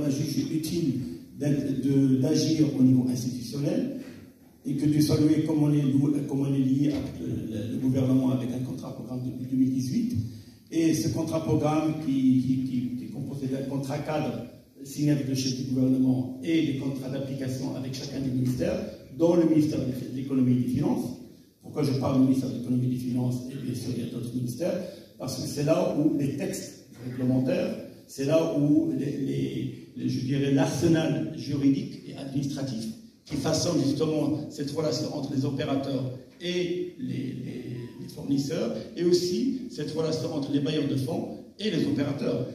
a jugé utile d'agir au niveau institutionnel et que tu saluais comme on est lié avec le gouvernement avec un contrat-programme depuis 2018. Et ce contrat-programme qui est composé d'un contrat cadre signé avec le chef du gouvernement et des contrats d'application avec chacun des ministères, dont le ministère de l'économie et des finances. Pourquoi je parle du ministère de l'économie et des finances et bien sûr il y a d'autres ministères? Parce que c'est là où les textes réglementaires, c'est là où je dirais l'arsenal juridique et administratif qui façonne justement cette relation entre les opérateurs et les fournisseurs, et aussi cette relation entre les bailleurs de fonds et les opérateurs.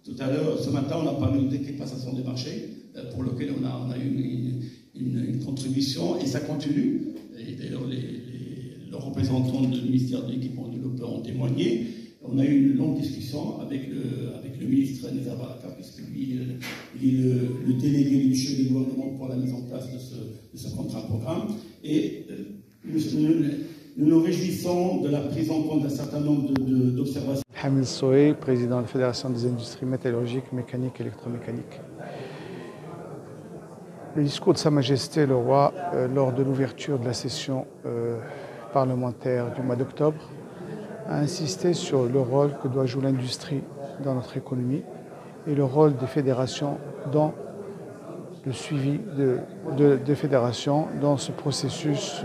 Tout à l'heure, ce matin, on a parlé de décret de passation des marchés, pour lequel on a eu une contribution, et ça continue. Et d'ailleurs, le représentant du ministère de l'équipement et de l'Europe ont témoigné. On a eu une longue discussion avec le ministre Nizar Baraka, puisque lui, il est le délégué du chef du gouvernement pour la mise en place de ce contrat-programme. Et nous nous réjouissons de la prise en compte d'un certain nombre d'observations. Hamid Sohey, président de la Fédération des industries métallurgiques, mécaniques et électromécaniques. Le discours de Sa Majesté le Roi lors de l'ouverture de la session parlementaire du mois d'octobre a insisté sur le rôle que doit jouer l'industrie dans notre économie et le rôle des fédérations dans le suivi des fédérations dans ce processus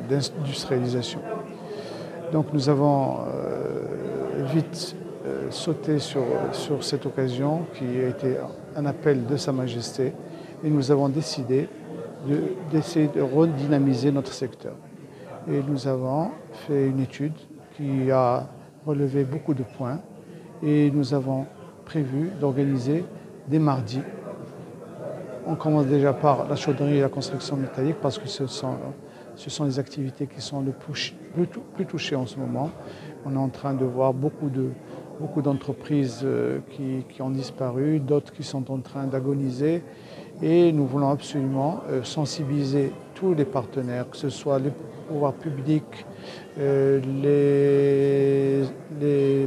d'industrialisation. Donc nous avons vite sauté sur cette occasion qui a été un appel de Sa Majesté et nous avons décidé d'essayer de redynamiser notre secteur. Et nous avons fait une étude qui a relevé beaucoup de points et nous avons prévu d'organiser des mardis. On commence déjà par la chaudronnerie et la construction métallique parce que ce sont les activités qui sont le plus touchées en ce moment. On est en train de voir beaucoup d'entreprises qui ont disparu, d'autres qui sont en train d'agoniser. Et nous voulons absolument sensibiliser tous les partenaires, que ce soit les pouvoirs publics, les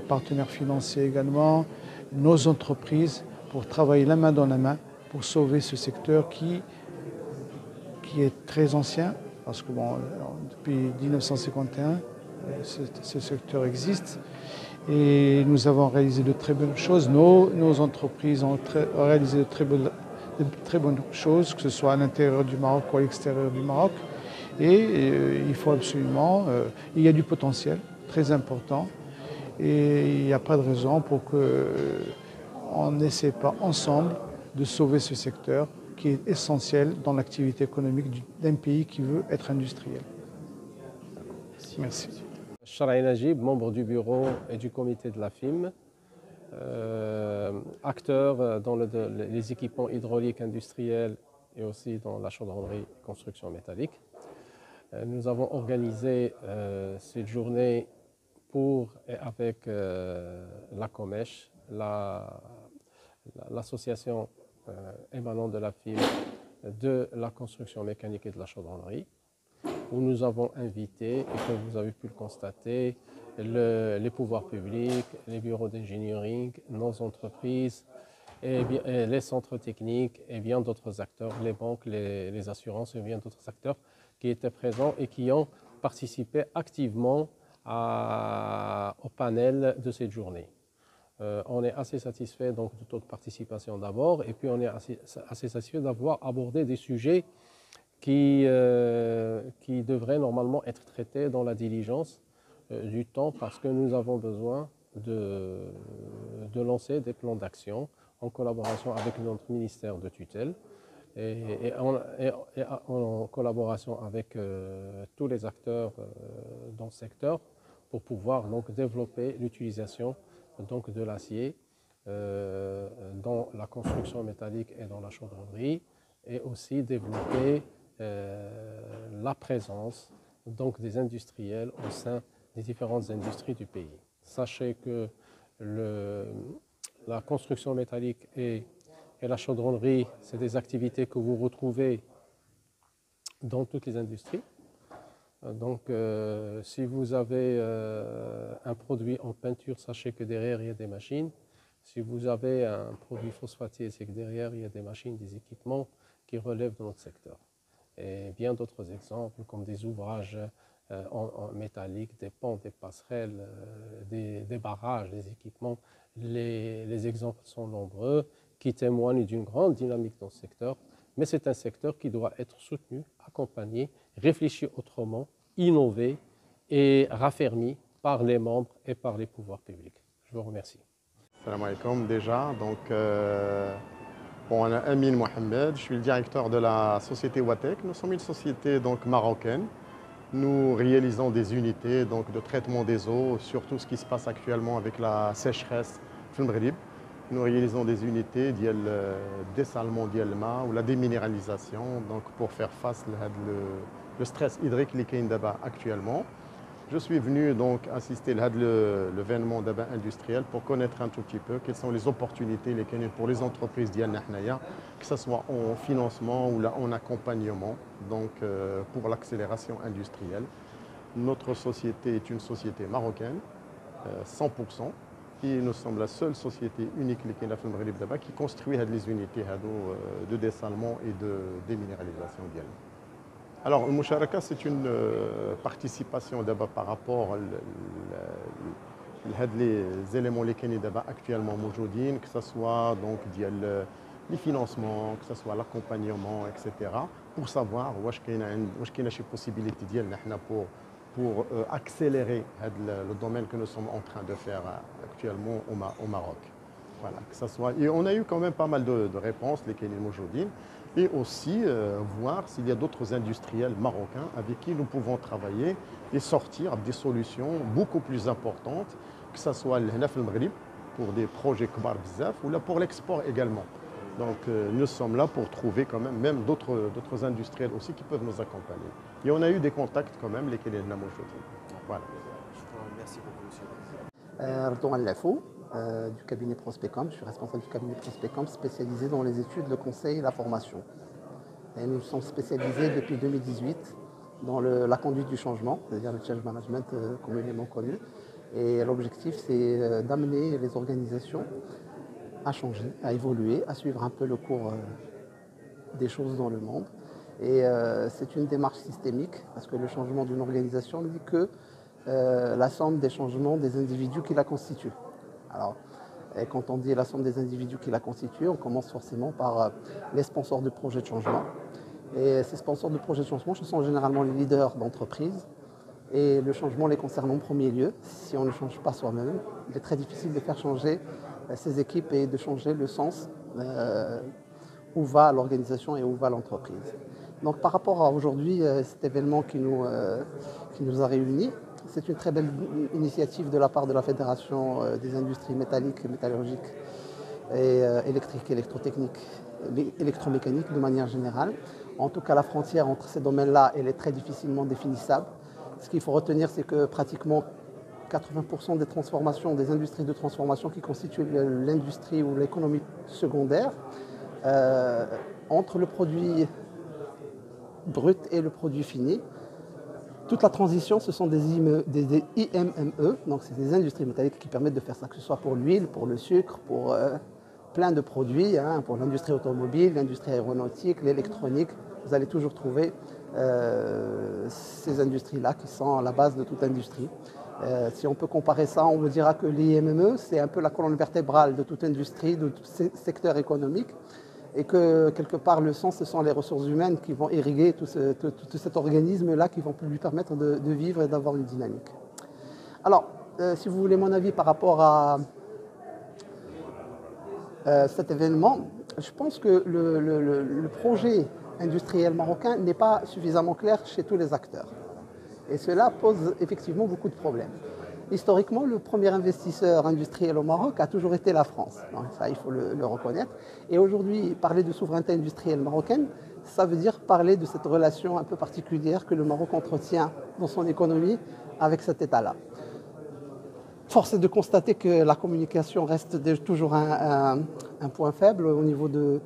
partenaires financiers également, nos entreprises, pour travailler la main dans la main pour sauver ce secteur qui est très ancien, parce que bon, depuis 1951, ce secteur existe. Et nous avons réalisé de très bonnes choses. Nos entreprises ont réalisé de très bonnes choses, que ce soit à l'intérieur du Maroc ou à l'extérieur du Maroc. Et il faut absolument, il y a du potentiel très important et il n'y a pas de raison pour qu'on n'essaie pas ensemble de sauver ce secteur qui est essentiel dans l'activité économique d'un pays qui veut être industriel. Merci. Charaï Najib, membre du bureau et du comité de la FIM, acteur dans les équipements hydrauliques industriels et aussi dans la chaudronnerie et construction métallique. Nous avons organisé cette journée pour et avec la COMECH, l'association émanant de la FIM de la construction mécanique et de la chaudronnerie, où nous avons invité, et comme vous avez pu le constater, les pouvoirs publics, les bureaux d'engineering, nos entreprises, et les centres techniques et bien d'autres acteurs, les banques, les assurances et bien d'autres acteurs qui étaient présents et qui ont participé activement au panel de cette journée. On est assez satisfait donc de toute participation d'abord, et puis on est assez satisfait d'avoir abordé des sujets qui devraient normalement être traités dans la diligence du temps, parce que nous avons besoin de lancer des plans d'action en collaboration avec notre ministère de tutelle et en collaboration avec tous les acteurs dans ce secteur pour pouvoir donc développer l'utilisation donc de l'acier dans la construction métallique et dans la chaudronnerie, et aussi développer la présence donc des industriels au sein des différentes industries du pays. Sachez que la construction métallique et la chaudronnerie, c'est des activités que vous retrouvez dans toutes les industries. Donc, si vous avez un produit en peinture, sachez que derrière, il y a des machines Si vous avez un produit phosphatier, c'est que derrière, il y a des machines, des équipements qui relèvent de notre secteur. Et bien d'autres exemples, comme des ouvrages en métallique, des ponts, des passerelles, des barrages, des équipements. Les exemples sont nombreux, qui témoignent d'une grande dynamique dans ce secteur. Mais c'est un secteur qui doit être soutenu, accompagné, réfléchi autrement, innové et raffermi par les membres et par les pouvoirs publics. Je vous remercie. Salam alaikum déjà. Donc, on a Amin Mohamed, je suis le directeur de la société Watek. Nous sommes une société donc, marocaine. Nous réalisons des unités donc, de traitement des eaux sur tout ce qui se passe actuellement avec la sécheresse au Maghreb. Nous réalisons des unités de dessalement de l'eau ou la déminéralisation donc, pour faire face au stress hydrique qui est actuellement. Je suis venu donc assister à l'événement industriel pour connaître un tout petit peu quelles sont les opportunités pour les entreprises d'Yalnahnaïa, que ce soit en financement ou en accompagnement donc, pour l'accélération industrielle. Notre société est une société marocaine, 100%, et nous sommes la seule société unique qui construit les unités de dessalement et de déminéralisation d'Yalna. Alors, le Moucharaka, c'est une participation d'abord par rapport aux éléments qui sont actuellement موجودين, que ce soit donc, les financements, que ce soit l'accompagnement, etc. pour savoir où est-ce qu'il y a des possibilités pour accélérer le domaine que nous sommes en train de faire actuellement au Maroc. Voilà, que ça soit... Et on a eu quand même pas mal de réponses, les Kénines Moujoudine, et aussi voir s'il y a d'autres industriels marocains avec qui nous pouvons travailler et sortir des solutions beaucoup plus importantes, que ce soit le Maghreb pour des projets Kbar Bzaf ou là pour l'export également. Donc nous sommes là pour trouver quand même d'autres industriels aussi qui peuvent nous accompagner. Et on a eu des contacts quand même, les Kénines Moujoudine. Voilà. Merci beaucoup, monsieur. Retour à l'AFO. Du cabinet Prospecom. Je suis responsable du cabinet Prospecom spécialisé dans les études, le conseil et la formation. Et nous sommes spécialisés depuis 2018 dans la conduite du changement, c'est-à-dire le change management communément connu. Et l'objectif, c'est d'amener les organisations à changer, à évoluer, à suivre un peu le cours des choses dans le monde. Et c'est une démarche systémique parce que le changement d'une organisation n'est que la somme des changements des individus qui la constituent. Alors, et quand on dit la somme des individus qui la constituent, on commence forcément par les sponsors de projets de changement. Et ces sponsors de projets de changement, ce sont généralement les leaders d'entreprise. Et le changement les concerne en premier lieu. Si on ne change pas soi-même, il est très difficile de faire changer ces équipes et de changer le sens où va l'organisation et où va l'entreprise. Donc par rapport à aujourd'hui, cet événement qui nous a réunis, c'est une très belle initiative de la part de la Fédération des industries métalliques, métallurgiques et électriques, électrotechniques, électromécaniques de manière générale. En tout cas, la frontière entre ces domaines-là, elle est très difficilement définissable. Ce qu'il faut retenir, c'est que pratiquement 80% des transformations, des industries de transformation qui constituent l'industrie ou l'économie secondaire, entre le produit brut et le produit fini, toute la transition, ce sont des IME, donc c'est des industries métalliques qui permettent de faire ça, que ce soit pour l'huile, pour le sucre, pour plein de produits, pour l'industrie automobile, l'industrie aéronautique, l'électronique. Vous allez toujours trouver ces industries-là qui sont à la base de toute industrie. Si on peut comparer ça, on vous dira que l'IME, c'est un peu la colonne vertébrale de toute industrie, de tout secteur économique. Et que quelque part le sens, ce sont les ressources humaines qui vont irriguer tout cet organisme-là, qui vont lui permettre de vivre et d'avoir une dynamique. Alors, si vous voulez mon avis par rapport à cet événement, je pense que le projet industriel marocain n'est pas suffisamment clair chez tous les acteurs. Et cela pose effectivement beaucoup de problèmes. Historiquement, le premier investisseur industriel au Maroc a toujours été la France. Donc, ça, il faut le reconnaître. Et aujourd'hui, parler de souveraineté industrielle marocaine, ça veut dire parler de cette relation un peu particulière que le Maroc entretient dans son économie avec cet État-là. Force est de constater que la communication reste toujours un point faible au niveau de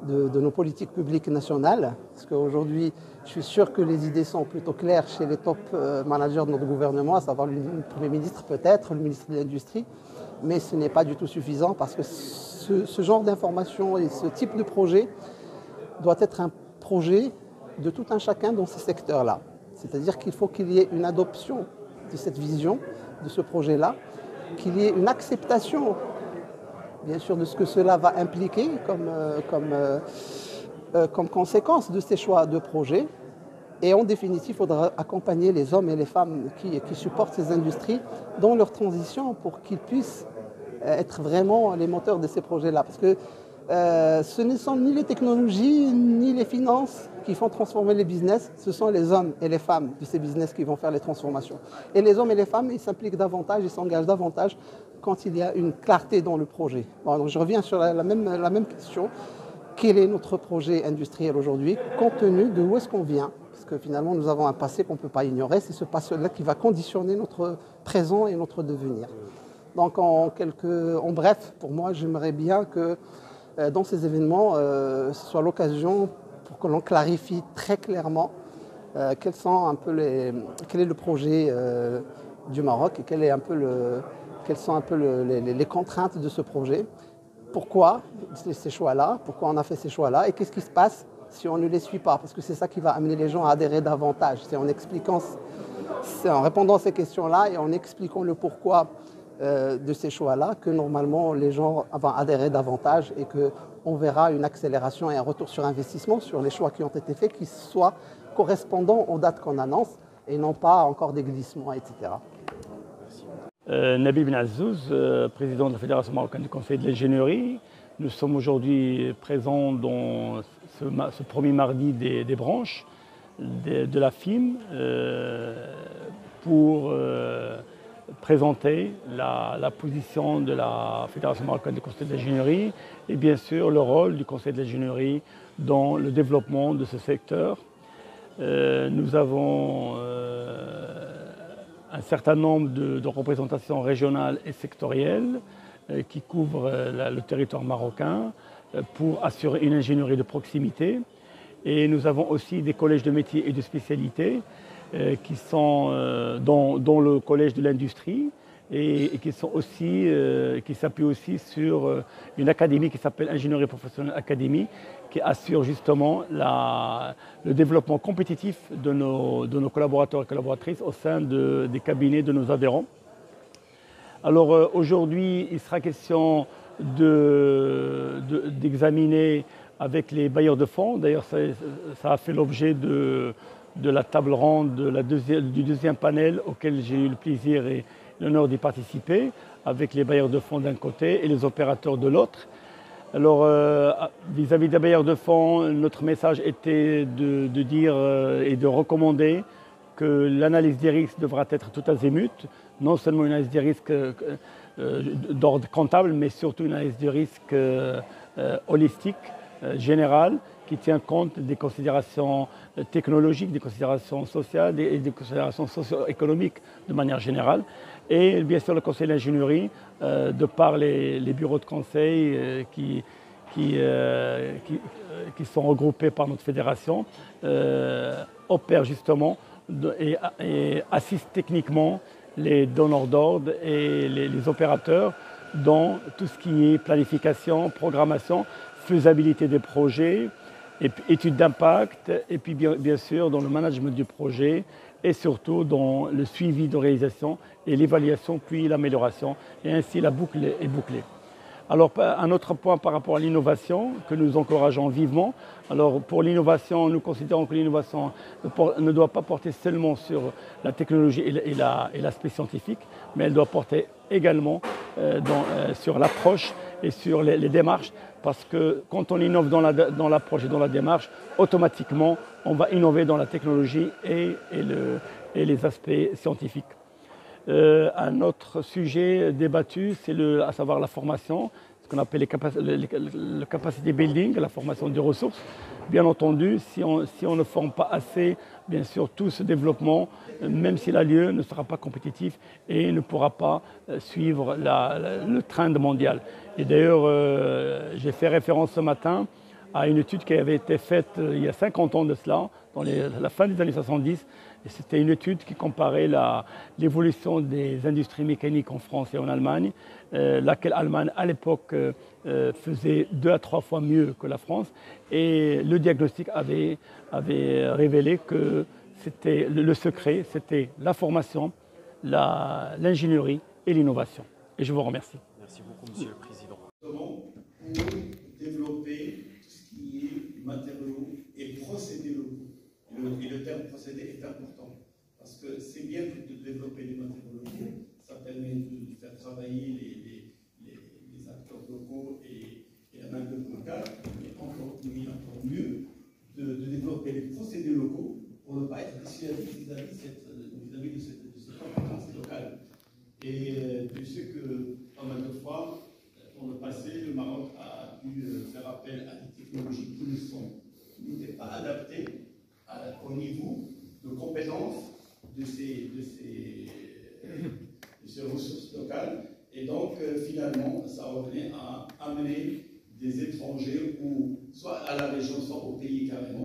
nos politiques publiques nationales. Parce qu'aujourd'hui, je suis sûr que les idées sont plutôt claires chez les top managers de notre gouvernement, à savoir le Premier ministre peut-être, le ministre de l'Industrie. mais ce n'est pas du tout suffisant parce que ce genre d'information et ce type de projet doit être un projet de tout un chacun dans ces secteurs-là. C'est-à-dire qu'il faut qu'il y ait une adoption de cette vision, de ce projet-là, qu'il y ait une acceptation, bien sûr, de ce que cela va impliquer comme conséquence de ces choix de projet. Et en définitive, il faudra accompagner les hommes et les femmes qui supportent ces industries dans leur transition pour qu'ils puissent être vraiment les moteurs de ces projets-là. Parce que ce ne sont ni les technologies ni les finances qui font transformer les business, ce sont les hommes et les femmes de ces business qui vont faire les transformations. Et les hommes et les femmes, ils s'impliquent davantage, ils s'engagent davantage quand il y a une clarté dans le projet. Bon, donc je reviens sur la même question. Quel est notre projet industriel aujourd'hui, compte tenu de où est-ce qu'on vient? Parce que finalement, nous avons un passé qu'on ne peut pas ignorer. C'est ce passé-là qui va conditionner notre présent et notre devenir. Donc, en bref, pour moi, j'aimerais bien que dans ces événements, ce soit l'occasion pour que l'on clarifie très clairement quel est le projet du Maroc et quelles sont un peu les contraintes de ce projet. Pourquoi ces choix-là? Pourquoi on a fait ces choix-là? Et qu'est-ce qui se passe si on ne les suit pas? Parce que c'est ça qui va amener les gens à adhérer davantage. C'est en répondant à ces questions-là et en expliquant le pourquoi de ces choix-là que normalement les gens vont adhérer davantage et qu'on verra une accélération et un retour sur investissement sur les choix qui ont été faits qui soient correspondants aux dates qu'on annonce et non pas encore des glissements, etc. Nabil Ben Azzouz, président de la Fédération marocaine du Conseil de l'ingénierie. Nous sommes aujourd'hui présents dans ce premier mardi des branches de la FIM pour présenter la position de la Fédération marocaine du Conseil de l'ingénierie et bien sûr le rôle du Conseil de l'ingénierie dans le développement de ce secteur. Nous avons un certain nombre de représentations régionales et sectorielles qui couvrent le territoire marocain pour assurer une ingénierie de proximité. Et nous avons aussi des collèges de métiers et de spécialités qui sont dans le collège de l'industrie et qui s'appuient aussi sur une académie qui s'appelle Ingénierie Professionnelle Académie, qui assure justement le développement compétitif de nos collaborateurs et collaboratrices au sein des cabinets de nos adhérents. Alors aujourd'hui, il sera question d'examiner avec les bailleurs de fonds. D'ailleurs, ça a fait l'objet de la table ronde du deuxième panel auquel j'ai eu le plaisir et l'honneur d'y participer, avec les bailleurs de fonds d'un côté et les opérateurs de l'autre. Alors, vis-à-vis des bailleurs de fonds, notre message était de dire et de recommander que l'analyse des risques devra être tout azimut, non seulement une analyse des risques d'ordre comptable, mais surtout une analyse des risques holistique, générale, qui tient compte des considérations technologiques, des considérations sociales et des considérations socio-économiques de manière générale. Et bien sûr le conseil d'ingénierie, de par les bureaux de conseil qui sont regroupés par notre fédération, opèrent justement et assistent techniquement les donneurs d'ordre et les opérateurs dans tout ce qui est planification, programmation, faisabilité des projets, études d'impact, et puis bien sûr dans le management du projet et surtout dans le suivi de réalisation et l'évaluation puis l'amélioration. Et ainsi la boucle est bouclée. Alors un autre point par rapport à l'innovation que nous encourageons vivement. Alors pour l'innovation, nous considérons que l'innovation ne doit pas porter seulement sur la technologie et l'aspect scientifique, mais elle doit porter également sur l'approche et sur les démarches, parce que quand on innove dans l'approche et dans la démarche, automatiquement on va innover dans la technologie et les aspects scientifiques. Un autre sujet débattu, c'est à savoir la formation, ce qu'on appelle le capacity building, la formation des ressources. Bien entendu, si on ne forme pas assez, bien sûr, tout ce développement, même s'il a lieu, ne sera pas compétitif et ne pourra pas suivre le trend mondial. Et d'ailleurs, j'ai fait référence ce matin à une étude qui avait été faite il y a 50 ans de cela, dans la fin des années 70. Et c'était une étude qui comparait l'évolution des industries mécaniques en France et en Allemagne, laquelle Allemagne à l'époque faisait 2 à 3 fois mieux que la France. Et le diagnostic avait révélé que le secret, c'était la formation, l'ingénierie et l'innovation. Et je vous remercie. Merci beaucoup, Monsieur le Président. Pour développer tout ce qui est matériaux et procédés locaux. Et le terme procédé est important, parce que c'est bien de développer les matériaux locaux, ça permet de faire travailler les acteurs locaux et la main-d'œuvre locale, mais encore mieux de développer les procédés locaux pour ne pas être dissuadé vis-à-vis de cette compétence locale. Et tu sais que pas mal de fois, dans le passé, le Maroc a dû faire appel à des technologies qui n'étaient pas adaptées au niveau de compétences de ces ressources locales. Et donc, finalement, ça revenait à amener des étrangers, ou soit à la région, soit au pays carrément.